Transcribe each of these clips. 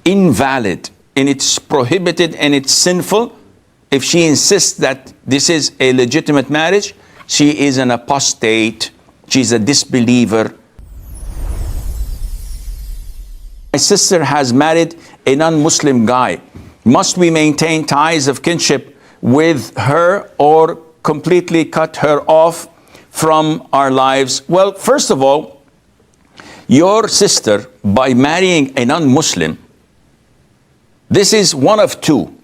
invalid and it's prohibited and it's sinful. If she insists that this is a legitimate marriage, she is an apostate. She's a disbeliever. My sister has married a non-Muslim guy. Must we maintain ties of kinship with her or completely cut her off from our lives? Well, first of all, your sister, by marrying a non-Muslim, this is one of two.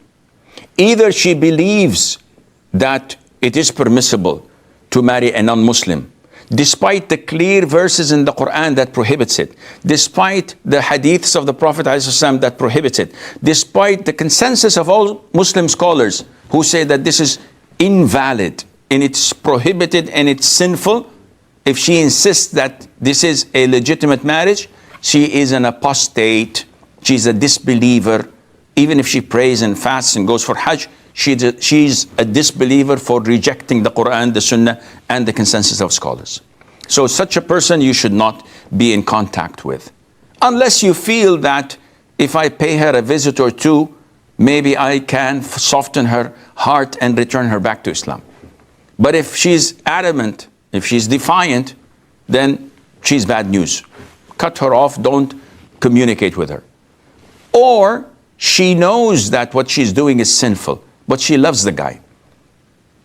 Either she believes that it is permissible to marry a non-Muslim, despite the clear verses in the Quran that prohibits it, despite the hadiths of the Prophet ﷺ that prohibits it, despite the consensus of all Muslim scholars who say that this is invalid and it's prohibited and it's sinful. If she insists that this is a legitimate marriage, she is an apostate. She's a disbeliever. Even if she prays and fasts and goes for Hajj, she's a disbeliever for rejecting the Quran, the Sunnah, and the consensus of scholars. So such a person you should not be in contact with. Unless you feel that if I pay her a visit or two, maybe I can soften her heart and return her back to Islam. But if she's adamant, if she's defiant, then she's bad news. Cut her off, don't communicate with her. Or she knows that what she's doing is sinful, but she loves the guy.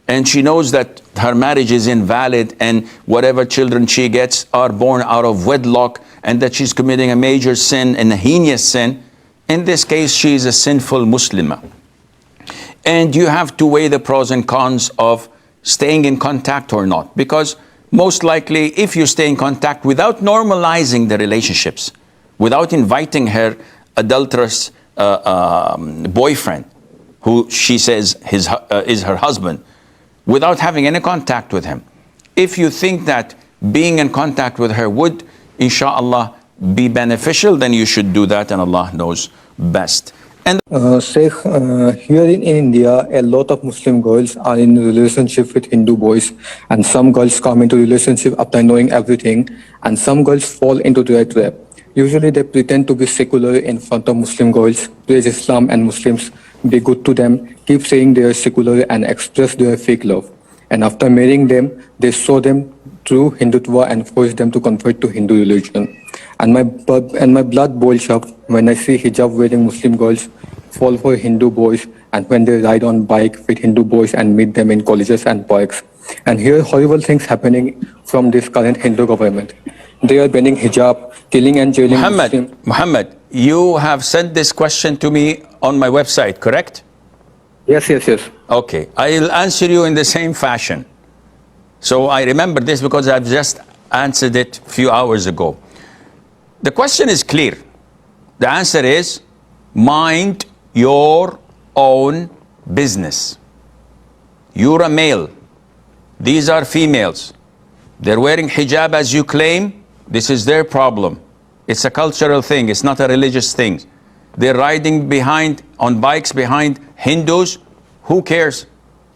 And she knows that her marriage is invalid and whatever children she gets are born out of wedlock and that she's committing a major sin and a heinous sin. In this case, she is a sinful Muslimah. And you have to weigh the pros and cons of staying in contact or not. Because most likely, if you stay in contact without normalizing the relationships, without inviting her adulterous boyfriend, who she says is her husband, without having any contact with him, if you think that being in contact with her would, inshallah, be beneficial, then you should do that, and Allah knows best. And Sheikh, here in India, a lot of Muslim girls are in relationship with Hindu boys, and some girls come into relationship after knowing everything, and some girls fall into their trap. Usually they pretend to be secular in front of Muslim girls, praise Islam and Muslims, be good to them, keep saying they are secular and express their fake love. And after marrying them, they show them true Hindutva and force them to convert to Hindu religion. And my blood boils up when I see hijab wearing Muslim girls fall for Hindu boys, and when they ride on bike with Hindu boys and meet them in colleges and parks. And here horrible things happening from this current Hindu government. They are banning hijab, killing and jailing Muslims. Muhammad, you have sent this question to me on my website, correct? Yes. Okay, I'll answer you in the same fashion. So I remember this because I've just answered it a few hours ago. The question is clear. The answer is, mind your own business. You're a male. These are females. They're wearing hijab as you claim. This is their problem. It's a cultural thing. It's not a religious thing. They're riding on bikes behind Hindus. Who cares?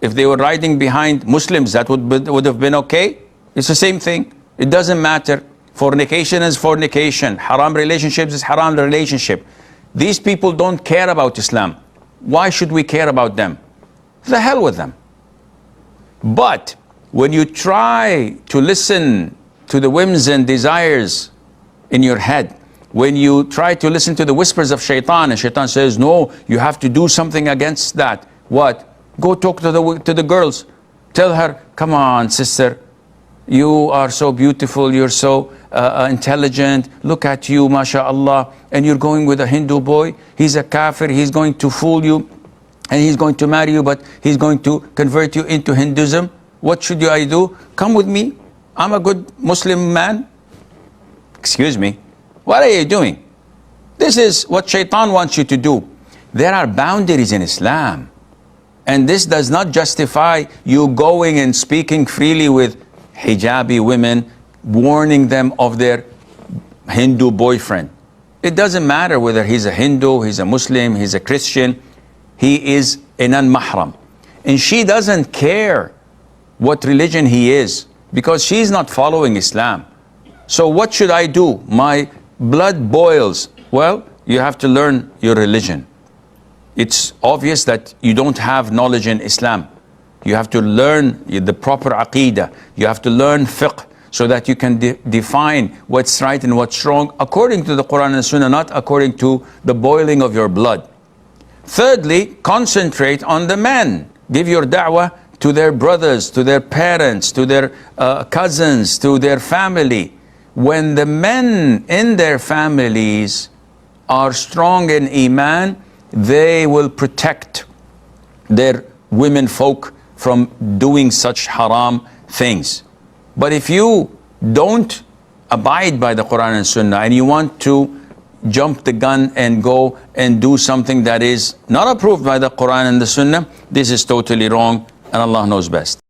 If they were riding behind Muslims, that would have been okay. It's the same thing. It doesn't matter. Fornication is fornication. Haram relationships is haram relationship. These people don't care about Islam. Why should we care about them? The hell with them. But when you try to listen to the whims and desires in your head, when you try to listen to the whispers of shaitan, and shaitan says, no, you have to do something against that. What? Go talk to the girls. Tell her, come on, sister, you are so beautiful, you're so intelligent, look at you, mashallah, and you're going with a Hindu boy, he's a kafir, he's going to fool you, and he's going to marry you, but he's going to convert you into Hinduism. What should I do? Come with me. I'm a good Muslim man. Excuse me. What are you doing? This is what shaitan wants you to do. There are boundaries in Islam. And this does not justify you going and speaking freely with hijabi women, warning them of their Hindu boyfriend. It doesn't matter whether he's a Hindu, he's a Muslim, he's a Christian. He is a non-mahram. And she doesn't care what religion he is, because she's not following Islam. So what should I do? My blood boils. Well, you have to learn your religion. It's obvious that you don't have knowledge in Islam. You have to learn the proper aqidah. You have to learn fiqh so that you can define what's right and what's wrong according to the Quran and Sunnah, not according to the boiling of your blood. Thirdly, concentrate on the men. Give your da'wah to their brothers, to their parents, to their cousins, to their family. When the men in their families are strong in Iman, they will protect their women folk from doing such haram things. But if you don't abide by the Quran and Sunnah and you want to jump the gun and go and do something that is not approved by the Quran and the Sunnah, this is totally wrong, and Allah knows best.